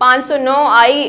509I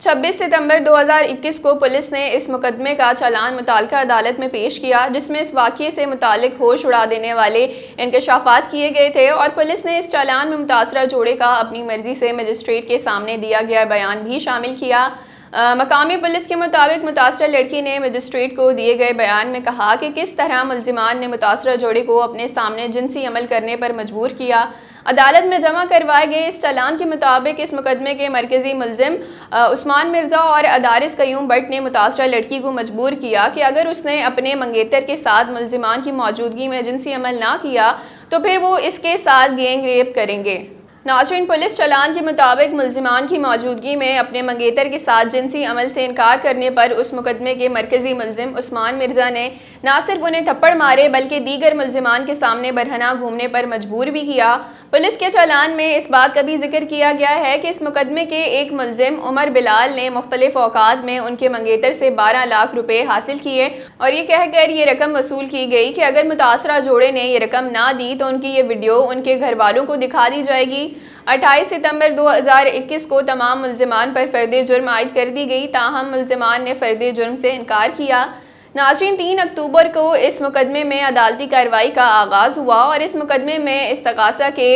26 ستمبر 2021 کو police نے اس مقدمے کا چالان متعلقہ عدالت میں پیش کیا، جس میں اس واقعے سے متعلق ہوش اڑا دینے والے انکشافات کیے گئے تھے، اور پولیس نے اس چالان میں متاثرہ جوڑے کا اپنی مرضی سے مجسٹریٹ کے سامنے دیا گیا بیان بھی شامل کیا۔ مقامی پولیس کے مطابق متاثرہ لڑکی نے مجسٹریٹ کو دیے گئے بیان میں کہا کہ کس طرح ملزمان نے متاثرہ جوڑے کو اپنے سامنے جنسی عمل کرنے پر مجبور کیا۔ عدالت میں جمع کروائے گئے اس چالان کے مطابق اس مقدمے کے مرکزی ملزم عثمان مرزا اور ادارس قیوم بٹ نے متاثرہ لڑکی کو مجبور کیا کہ اگر اس نے اپنے منگیتر کے ساتھ ملزمان کی موجودگی میں جنسی عمل نہ کیا تو پھر وہ اس کے ساتھ گینگ ریپ کریں گے۔ ناظرین، پولیس چالان کے مطابق ملزمان کی موجودگی میں اپنے منگیتر کے ساتھ جنسی عمل سے انکار کرنے پر اس مقدمے کے مرکزی ملزم عثمان مرزا نے نہ صرف انہیں تھپڑ مارے بلکہ دیگر ملزمان کے سامنے برہنہ گھومنے پر مجبور بھی کیا۔ پولیس کے چالان میں اس بات کا بھی ذکر کیا گیا ہے کہ اس مقدمے کے ایک ملزم عمر بلال نے مختلف اوقات میں ان کے منگیتر سے 12 لاکھ روپے حاصل کیے، اور یہ کہہ کر یہ رقم وصول کی گئی کہ اگر متاثرہ جوڑے نے یہ رقم نہ دی تو ان کی یہ ویڈیو ان کے گھر والوں کو دکھا دی جائے گی۔ 28 ستمبر 2021 کو تمام ملزمان پر فرد جرم عائد کر دی گئی، تاہم ملزمان نے فرد جرم سے انکار کیا۔ ناظرین، 3 اکتوبر کو اس مقدمے میں عدالتی کارروائی کا آغاز ہوا اور اس مقدمے میں استغاثہ کے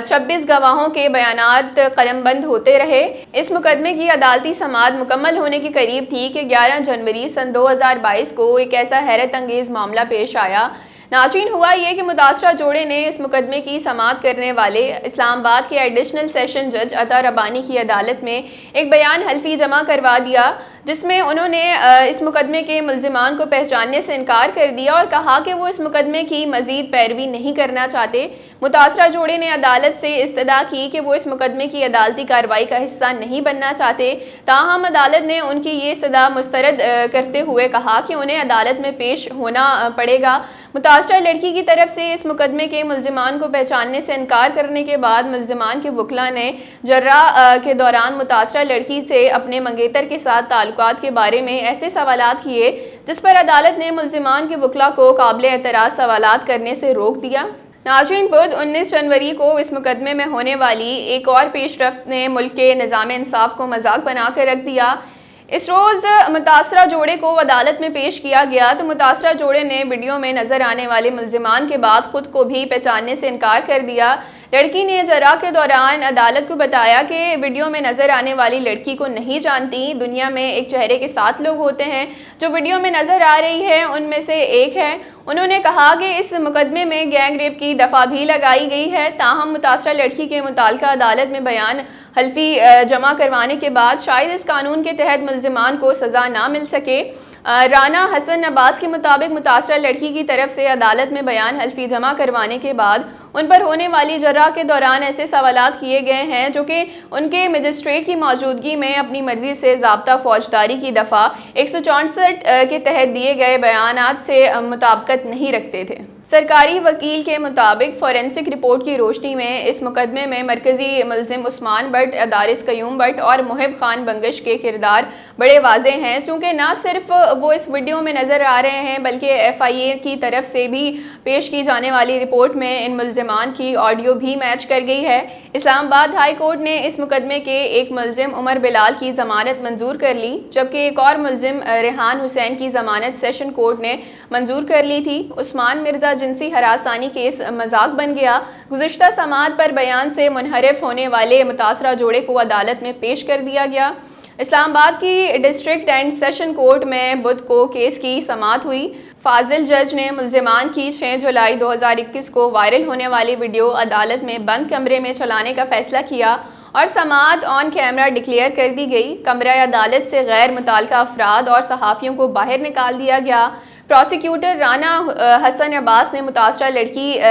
26 گواہوں کے بیانات قلم بند ہوتے رہے۔ اس مقدمے کی عدالتی سماعت مکمل ہونے کے قریب تھی کہ 11 جنوری سن 2022 کو ایک ایسا حیرت انگیز معاملہ پیش آیا۔ ناظرین، ہوا یہ کہ متاثرہ جوڑے نے اس مقدمے کی سماعت کرنے والے اسلام آباد کے ایڈیشنل سیشن جج عطا ربانی کی عدالت میں ایک بیان حلفی جمع کروا دیا، جس میں انہوں نے اس مقدمے کے ملزمان کو پہچاننے سے انکار کر دیا اور کہا کہ وہ اس مقدمے کی مزید پیروی نہیں کرنا چاہتے۔ متاثرہ جوڑے نے عدالت سے استدعا کی کہ وہ اس مقدمے کی عدالتی کارروائی کا حصہ نہیں بننا چاہتے، تاہم عدالت نے ان کی یہ استدعا مسترد کرتے ہوئے کہا کہ انہیں عدالت میں پیش ہونا پڑے گا۔ متاثرہ لڑکی کی طرف سے اس مقدمے کے ملزمان کو پہچاننے سے انکار کرنے کے بعد ملزمان کے وکلاء نے جرہ کے دوران متاثرہ لڑکی سے اپنے منگیتر کے ساتھ تعلقات کے بارے میں ایسے سوالات کیے جس پر عدالت نے ملزمان کے وکلاء کو قابل اعتراض سوالات کرنے سے روک دیا۔ ناظرین، بدھ 19 جنوری کو اس مقدمے میں ہونے والی ایک اور پیش رفت نے ملک کے نظام انصاف کو مذاق بنا کر رکھ دیا۔ اس روز متاثرہ جوڑے کو عدالت میں پیش کیا گیا تو متاثرہ جوڑے نے ویڈیو میں نظر آنے والے ملزمان کے بعد خود کو بھی پہچاننے سے انکار کر دیا۔ لڑکی نے جرہ کے دوران عدالت کو بتایا کہ ویڈیو میں نظر آنے والی لڑکی کو نہیں جانتی۔ دنیا میں ایک چہرے کے 7 لوگ ہوتے ہیں، جو ویڈیو میں نظر آ رہی ہے ان میں سے ایک ہے۔ انہوں نے کہا کہ اس مقدمے میں گینگ ریپ کی دفعہ بھی لگائی گئی ہے، تاہم متاثرہ لڑکی کے متعلقہ عدالت میں بیان حلفی جمع کروانے کے بعد شاید اس قانون کے تحت ملزمان کو سزا نہ مل سکے۔ رانا حسن عباس کے مطابق متاثرہ لڑکی کی طرف سے عدالت میں بیان حلفی جمع کروانے کے بعد ان پر ہونے والی جرہ کے دوران ایسے سوالات کیے گئے ہیں جو کہ ان کے مجسٹریٹ کی موجودگی میں اپنی مرضی سے ضابطہ فوجداری کی دفعہ 164 کے تحت دیے گئے بیانات سے مطابقت نہیں رکھتے تھے۔ سرکاری وکیل کے مطابق فورینسک رپورٹ کی روشنی میں اس مقدمے میں مرکزی ملزم عثمان بٹ، ادارس قیوم بٹ اور محب خان بنگش کے کردار بڑے واضح ہیں، چونکہ نہ صرف وہ اس ویڈیو میں نظر آ رہے ہیں بلکہ FIA کی طرف سے بھی پیش کی جانے والی رپورٹ میں ان ملزمان کی آڈیو بھی میچ کر گئی ہے۔ اسلام آباد ہائی کورٹ نے اس مقدمے کے ایک ملزم عمر بلال کی ضمانت منظور کر لی، جبکہ ایک اور ملزم ریحان حسین کی ضمانت سیشن کورٹ نے منظور کر لی تھی۔ عثمان مرزا جنسی ہراسانی کیس مذاق بن گیا۔ گزشتہ سماعت پر بیان سے منحرف ہونے والے متاثرہ جوڑے کو عدالت میں پیش کر دیا گیا۔ اسلام آباد کی ڈسٹرکٹ اینڈ سیشن کورٹ میں بدھ کو کیس کی سماعت ہوئی۔ فاضل جج نے ملزمان کی 6 جولائی 2021 کو وائرل ہونے والی ویڈیو عدالت میں بند کمرے میں چلانے کا فیصلہ کیا اور سماعت آن کیمرہ ڈکلیئر کر دی گئی۔ کمرہ عدالت سے غیر متعلقہ افراد اور صحافیوں کو باہر نکال دیا گیا۔ پروسیکیوٹر رانا حسن عباس نے متاثرہ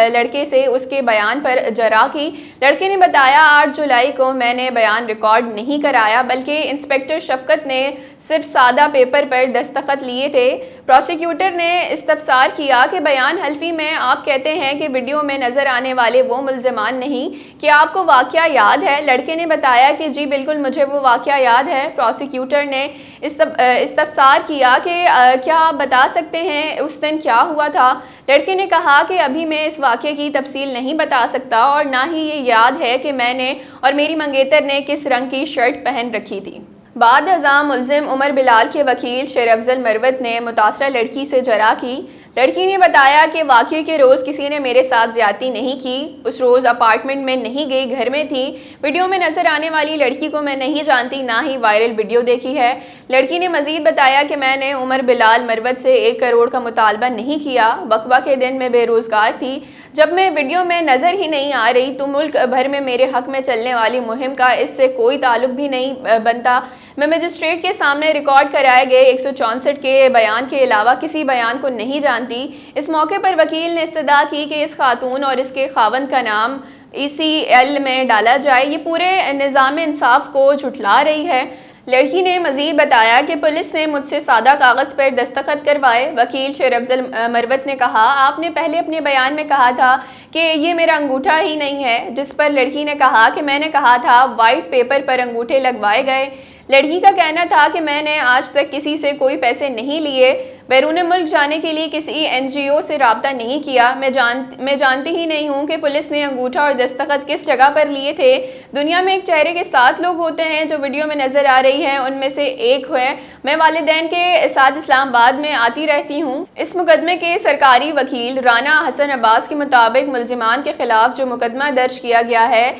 لڑکے سے اس کے بیان پر جرح کی۔ لڑکے نے بتایا، 8 جولائی کو میں نے بیان ریکارڈ نہیں کرایا بلکہ انسپکٹر شفقت نے صرف سادہ پیپر پر دستخط لیے تھے۔ پروسیکیوٹر نے استفسار کیا کہ بیان حلفی میں آپ کہتے ہیں کہ ویڈیو میں نظر آنے والے وہ ملزمان نہیں، کیا آپ کو واقعہ یاد ہے؟ لڑکے نے بتایا کہ جی بالکل مجھے وہ واقعہ یاد ہے۔ پروسیکیوٹر نے استفسار کیا کہ کیا آپ بتا سکتے ہیں اس دن کیا ہوا تھا؟ لڑکے نے کہا کہ ابھی میں اس واقعے کی تفصیل نہیں بتا سکتا اور نہ ہی یہ یاد ہے کہ میں نے اور میری منگیتر نے کس رنگ کی شرٹ پہن رکھی تھی۔ بعد ازاں ملزم عمر بلال کے وکیل شیر افضل مروت نے متاثرہ لڑکی سے جرح کی۔ لڑکی نے بتایا کہ واقعے کے روز کسی نے میرے ساتھ زیادتی نہیں کی، اس روز اپارٹمنٹ میں نہیں گئی، گھر میں تھی۔ ویڈیو میں نظر آنے والی لڑکی کو میں نہیں جانتی، نہ ہی وائرل ویڈیو دیکھی ہے۔ لڑکی نے مزید بتایا کہ میں نے عمر بلال مروت سے 1 کروڑ کا مطالبہ نہیں کیا، وقفہ کے دن میں بے روزگار تھی، جب میں ویڈیو میں نظر ہی نہیں آ رہی تو ملک بھر میں میرے حق میں چلنے والی مہم کا اس سے کوئی تعلق بھی نہیں بنتا۔ میں مجسٹریٹ کے سامنے ریکارڈ کرائے گئے 164 کے بیان کے علاوہ کسی بیان کو نہیں جانتی۔ اس موقع پر وکیل نے استدعا کی کہ اس خاتون اور اس کے خاوند کا نام ECL میں ڈالا جائے، یہ پورے نظام انصاف کو جھٹلا رہی ہے۔ لڑکی نے مزید بتایا کہ پولیس نے مجھ سے سادہ کاغذ پر دستخط کروائے۔ وکیل شیر افضل مروت نے کہا، آپ نے پہلے اپنے بیان میں کہا تھا کہ یہ میرا انگوٹھا ہی نہیں ہے، جس پر لڑکی نے کہا کہ میں نے کہا تھا وائٹ پیپر پر انگوٹھے لگوائے گئے۔ لڑکی کا کہنا تھا کہ میں نے آج تک کسی سے کوئی پیسے نہیں لیے، بیرون ملک جانے کے لیے کسی NGO سے رابطہ نہیں کیا، میں جانتی ہی نہیں ہوں کہ پولیس نے انگوٹھا اور دستخط کس جگہ پر لیے تھے۔ دنیا میں ایک چہرے کے 7 لوگ ہوتے ہیں جو ویڈیو میں نظر آ رہی ہیں، ان میں سے ایک ہے۔ میں والدین کے ساتھ اسلام آباد میں آتی رہتی ہوں۔ اس مقدمے کے سرکاری وکیل رانا حسن عباس کے مطابق ملزمان کے خلاف جو مقدمہ درج کیا گیا ہے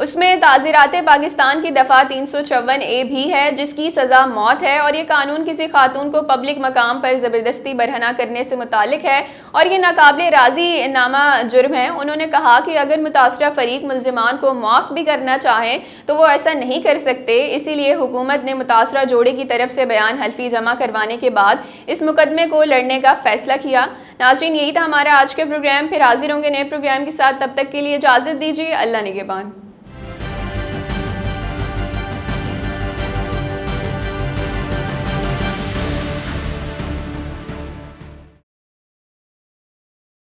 اس میں تعزیرات پاکستان کی دفعہ 354A بھی ہے، جس کی سزا موت ہے، اور یہ قانون کسی خاتون کو پبلک مقام پر زبردستی برہنہ کرنے سے متعلق ہے اور یہ ناقابل راضی نامہ جرم ہے۔ انہوں نے کہا کہ اگر متاثرہ فریق ملزمان کو معاف بھی کرنا چاہیں تو وہ ایسا نہیں کر سکتے، اسی لیے حکومت نے متاثرہ جوڑے کی طرف سے بیان حلفی جمع کروانے کے بعد اس مقدمے کو لڑنے کا فیصلہ کیا۔ ناظرین، یہی تھا ہمارا آج کے پروگرام، پھر حاضر ہوں گے نئے پروگرام کے ساتھ، تب تک کے لیے اجازت دیجیے، اللہ نگہبان۔